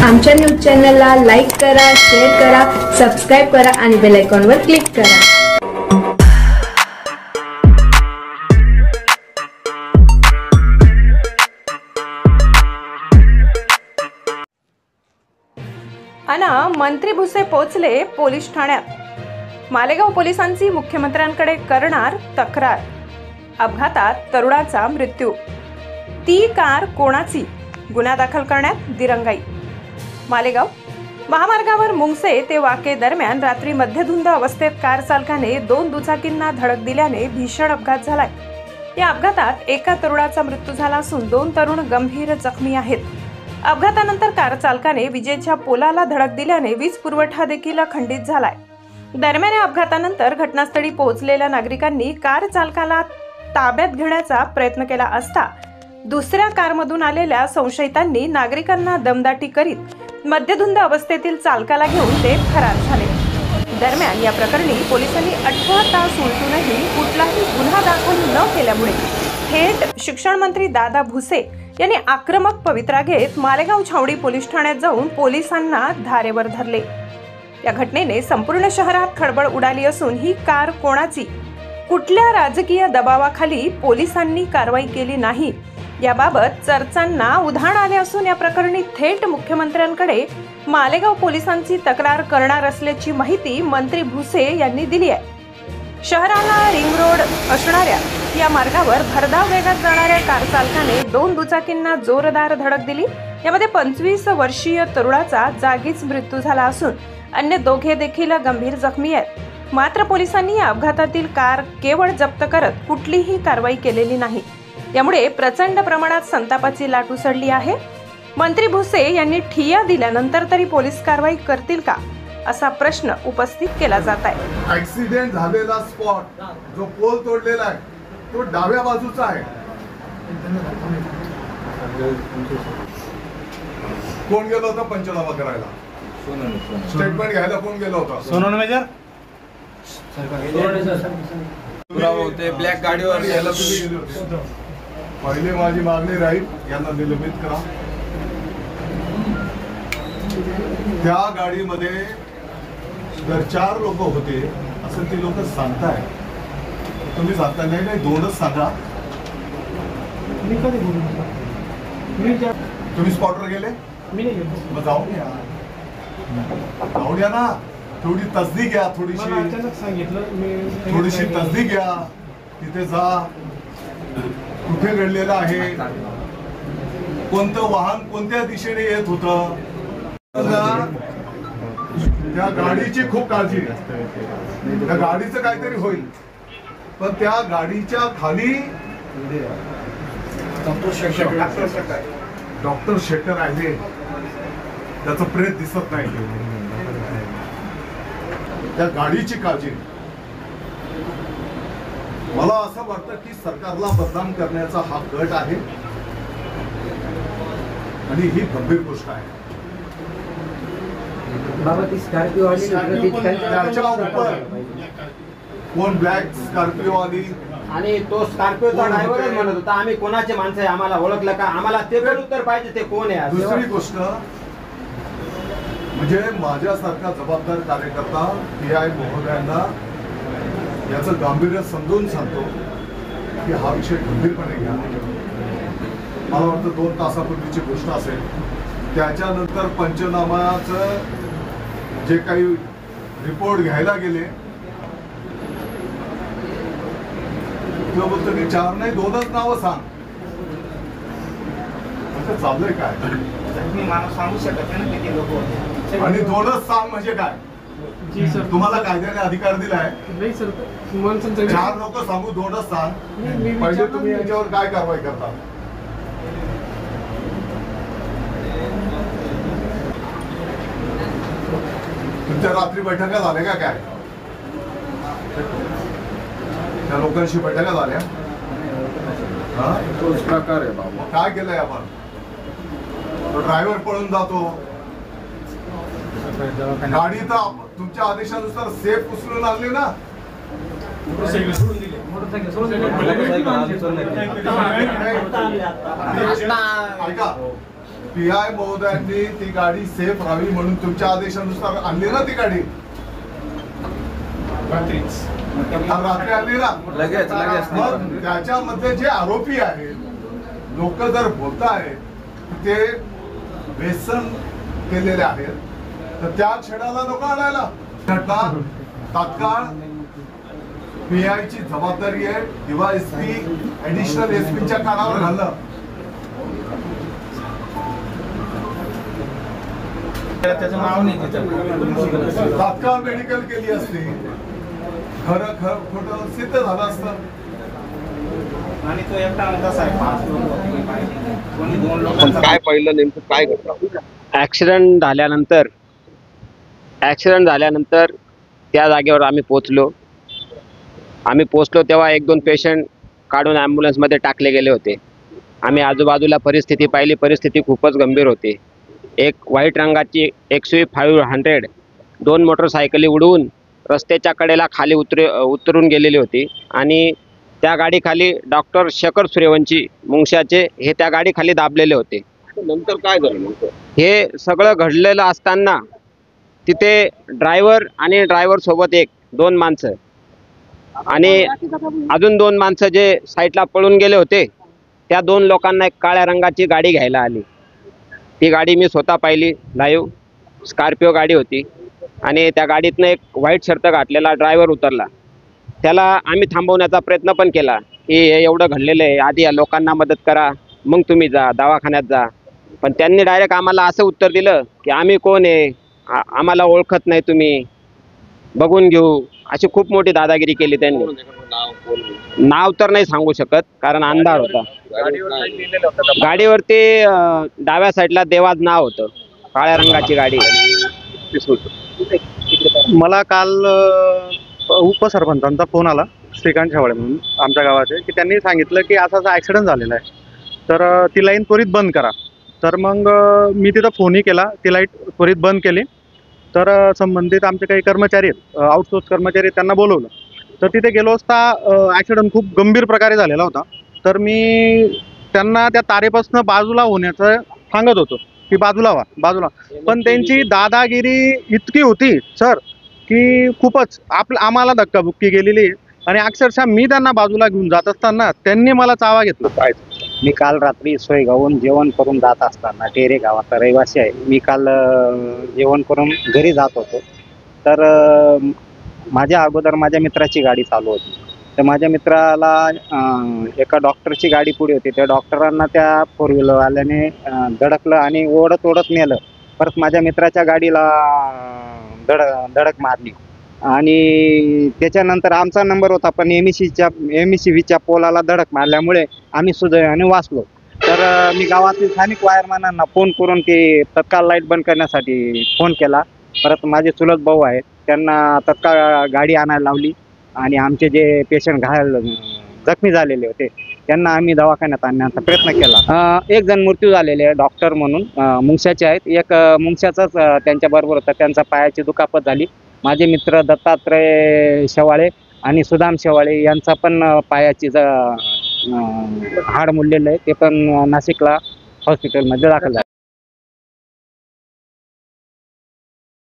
आमच्या न्यूज चॅनलला लाईक करा, शेअर करा, सबस्क्राईब करा आणि बेल आयकॉनवर क्लिक करा. मंत्री भुसे पोचले पोलीस ठाण्यात. मालेगाव पोलिसांची मुख्यमंत्र्यांकडे करणार तक्रार. अपघातात तरुणाचा मृत्यू. ती कार कोणाची? गुन्हा दाखल करण्यात दिरंगाई. मालेगाव महामार्गावर मुंगसे ते वाके दरम्यान रात्री मध्यधुंद अवस्थेत कार चालकाने 2 दुचाकींना धडक दिल्याने भीषण अपघात झालाय. या अपघातात एका तरुणाचा मृत्यू झाला असून 2 तरुण गंभीर जखमी आहेत. अपघातानंतर कार चालकाने विजेच्या पोलाला धडक दिल्याने वीज पुरवठा देखील खंडित झालाय. दरम्यान या अपघातानंतर घटनास्थळी पोहोचलेल्या नागरिकांनी कार चालकाला ताब्यात घेण्याचा प्रयत्न केला असता दुसऱ्या कारमधून आलेल्या संशयितांनी नागरिकांना दमदाटी करीत मध्यधुंद अवस्थेतील चालकाला घेऊन ते फरार झाले. दरम्यान या प्रकरणी पोलिसांनी 18 तास उलटूनही कुठलाही गुन्हा दाखल न केल्यामुळे थेट शिक्षण मंत्री दादा भुसे यांनी आक्रमक पवित्रा घेत मालेगाव छावणी पोलीस ठाण्यात जाऊन पोलिसांना धारेवर धरले. या घटनेने संपूर्ण शहरात खळबळ उडाली असून ही कार कोणाची, कुठल्या राजकीय दबावाखाली पोलिसांनी कारवाई केली नाही याबाबत चर्चांना उधाण आले असून या प्रकरणी थेट मुख्यमंत्र्यांकडे मालेगाव पोलिसांची तक्रार करणार असल्याची माहिती मंत्री भुसे यांनी दिली आहे. शहराला रिंग रोड असणाऱ्या या मार्गावर भरधाव वेगात जाणाऱ्या कार चालकाने 2 दुचाकींना जोरदार धडक दिली. यामध्ये 25 वर्षीय तरुणाचा जागीच मृत्यू झाला असून अन्य 2 देखील गंभीर जखमी आहेत. मात्र पोलिसांनी या अपघातातील कार केवळ जप्त करत कुठलीही कारवाई केलेली नाही. यामुळे प्रचंड प्रमाणात संतापाची लाट उसळली आहे. मंत्री भुसे यांनी ठिय्या दिल्यानंतर तरी पोलीस कारवाई करतील का असा प्रश्न उपस्थित केला जात आहे. ऍक्सिडेंट झालेला स्पॉट जो पोल तोडलेला आहे तो डाव्या बाजूचा आहे. कोण गेलो होता पंचनामा करायला? स्टेटमेंट घ्यायला कोण गेलो होता? सोनोन मेजर होते ब्लॅक गाडीवर यायला तुम्ही गेले होते. पहिले माझी मागणी राहील, यांना निलंबित करा. त्या गाडीमध्ये जर 4 लोक होते असं ती लोक सांगताय. तुम्ही सांगता नाही 2च सांगा. तुम्ही स्पॉटवर गेले? मग जाऊन या ना. थोडी तसदीक घ्या, थोडीशी तसदीक घ्या. तिथे जा, कुठे घडलेलं आहे, कोणतं वाहन कोणत्या दिशेने येत होतं. त्या गाडीची खूप काळजी घ्या. त्या गाडीचं काहीतरी होईल, पण त्या गाडीच्या खाली डॉक्टर शेट्टर आहे. त्याचं प्रेत दिसत नाही. त्या गाडीची काळजी. मला असं वाटतं की सरकारला बदनाम करण्याचा हा गट आहे आणि ही गंभीर गोष्ट आहे. कोण ब्लॅक स्कॉर्पिओ आली आणि तो स्कॉर्पिओचा ड्रायव्हर म्हणत होता आम्ही कोणाचे माणसं आहे, आम्हाला ओळखलं का? आम्हाला ते पण उत्तर पाहिजे, ते कोण आहे. दुसरी गोष्ट म्हणजे माझ्यासारखा जबाबदार कार्यकर्ता PI महोदयांना याचं गांभीर्य समजून सांगतो की हा विषय गंभीरपणे घ्या. मला वाटतं 2 तासापूर्वीची गोष्ट असेल. त्याच्यानंतर पंचनामाचं जे काही रिपोर्ट घ्यायला गेले तो बोलतो की 4 नाही 2च नावं सांग. चाललंय काय? मी माणूस सांगू शकत नाही किती लोक होते. आणि 2च सांग म्हणजे काय? तुम्हाला कायद्याने अधिकार दिलाय? नाही सर, 4 लोक सांगू 2च सांग. पहिले तुम्ही याच्यावर काय कारवाई करता? तुमच्या रात्री बैठका झाल्या का? काय त्या लोकांशी बैठका झाल्या? तोच प्रकार आहे बाबा. काय केलंय आपण? तो ड्रायव्हर पळून जातो. गाडी तर तुमच्या आदेशानुसार सेफ उचलून आणली ना. ऐका, PI महोदयांनी ती गाडी सेफ राहावी म्हणून तुमच्या आदेशानुसार आणली ना ती गाडी. रात्री आली ना लगेच. मग त्याच्यामध्ये जे आरोपी आहेत, लोक जर बोलत आहेत ते व्यसन केलेले आहेत, तर त्या क्षणाला लोक आणायला घटना तात्काळ PI ची जबाबदारी आहे किंवा SP ऍडिशनल SPच्या कानावर घालणं. त्याचं नाव नाही त्याच्यात. तात्काळ मेडिकल केली असती, खरं खोटं सिद्ध झालं असतं. आणि तो एकटा म्हणता साहेब 5 लोक होते पाहिजे, कोणी 2 पण लोकांचा काय पहिलं नेमकं काय घडलं? ॲक्सिडेंट झाल्यानंतर त्या जागेवर आम्ही पोचलो तेव्हा 1-2 पेशंट काढून ॲम्ब्युलन्समध्ये टाकले गेले होते. आम्ही आजूबाजूला परिस्थिती पाहिली, परिस्थिती खूपच गंभीर होती. एक व्हाईट रंगाची XUV 500 2 मोटरसायकली उडवून रस्त्याच्या कडेला खाली उतरून गेलेली होती आणि त्या गाडीखाली डॉक्टर शेखर सूर्यवंशी मुंगशाचे हे त्या गाडीखाली दाबलेले होते. नंतर काय झालं नेमकं? हे सगळं घडलेलं असताना तिथे ड्रायव्हर आणि ड्रायव्हर सोबत 2 माणसं आणि अजून 2 माणसं जे साईडला पळून गेले होते, त्या 2 लोकांना एक काळ्या रंगाची गाडी घ्यायला आली. ती गाडी मी स्वतः पाहिली लाईव्ह. स्कॉर्पिओ गाडी होती आणि त्या गाडीतनं एक व्हाईट शर्ट घातलेला ड्रायव्हर उतरला. त्याला आम्ही थांबवण्याचा प्रयत्न पण केला की हे एवढं घडलेलं आहे, आधी या लोकांना मदत करा, मग तुम्ही जा दवाखान्यात जा. पण त्यांनी डायरेक्ट आम्हाला असं उत्तर दिलं की आम्ही कोण आहे, आम्हाला ओळखत नाही, तुम्ही बघून घेऊ. अशी खूप मोठी दादागिरी केली त्यांनी. नाव तर नाही सांगू शकत कारण अंधार होता. गाडीवरती डाव्या साईडला देवाज नाव होतं, काळ्या रंगाची गाडी. मला काल उपसरपंचांचा फोन आला, श्रीकांत शेवाळे म्हणून आमच्या गावाचे, की त्यांनी सांगितलं की असा ॲक्सिडेंट झालेला आहे, तर ती लाईन त्वरित बंद करा. तर मग मी तिथं फोनही केला, ती लाईट त्वरित बंद केली. तर संबंधित आमचे काही कर्मचारी आहेत, आउटसोर्स कर्मचारी, त्यांना बोलवलं. तर तिथे गेलो असता ॲक्सिडेंट खूप गंभीर प्रकारे झालेला होता. तर मी त्यांना त्या तारेपासून बाजूला होण्याचं सांगत होतो की बाजूला व्हा. पण त्यांची दादागिरी इतकी होती सर की खूपच आम्हाला धक्काबुक्की गेलेली आहे. आणि अक्षरशः मी त्यांना बाजूला घेऊन जात असताना त्यांनी मला चावा घेतला. मी काल रात्री सोयगावून जेवण करून जात असताना, टेरे गावाचा रहिवासी आहे मी, काल जेवण करून घरी जात होतो. तर माझ्या अगोदर माझ्या मित्राची गाडी चालू होती. तर माझ्या मित्राला एका डॉक्टरची गाडी पुढे होती, त्या डॉक्टरांना त्या 4 व्हीलरवाल्याने धडकलं आणि ओढत नेलं. परत माझ्या मित्राच्या गाडीला धडक मारली आणि त्याच्यानंतर आमचा नंबर होता, पण MSCVच्या पोलाला धडक मारल्यामुळे आम्ही सुदैवाने वाचलो. तर मी गावातील स्थानिक वायरमॅनांना फोन करून ते तत्काळ लाईट बंद करण्यासाठी फोन केला. परत माझे चुलत भाऊ आहेत, त्यांना तत्काळ गाडी आणायला लावली आणि आमचे जे पेशंट जखमी झालेले होते त्यांना आम्ही दवाखान्यात आणण्याचा प्रयत्न केला. 1 जण मृत्यू झालेले आहे, डॉक्टर म्हणून मुंगशाचे आहेत. एक मुंगशाचाच त्यांच्याबरोबर होता, त्यांचा पायाची दुखापत झाली. माझे मित्र दत्तात्रय शेवाळे आणि सुदाम शेवाळे यांचा पण पायाची हाड मोडलेलं आहे, ते पण नाशिकला हॉस्पिटलमध्ये दाखल झाले.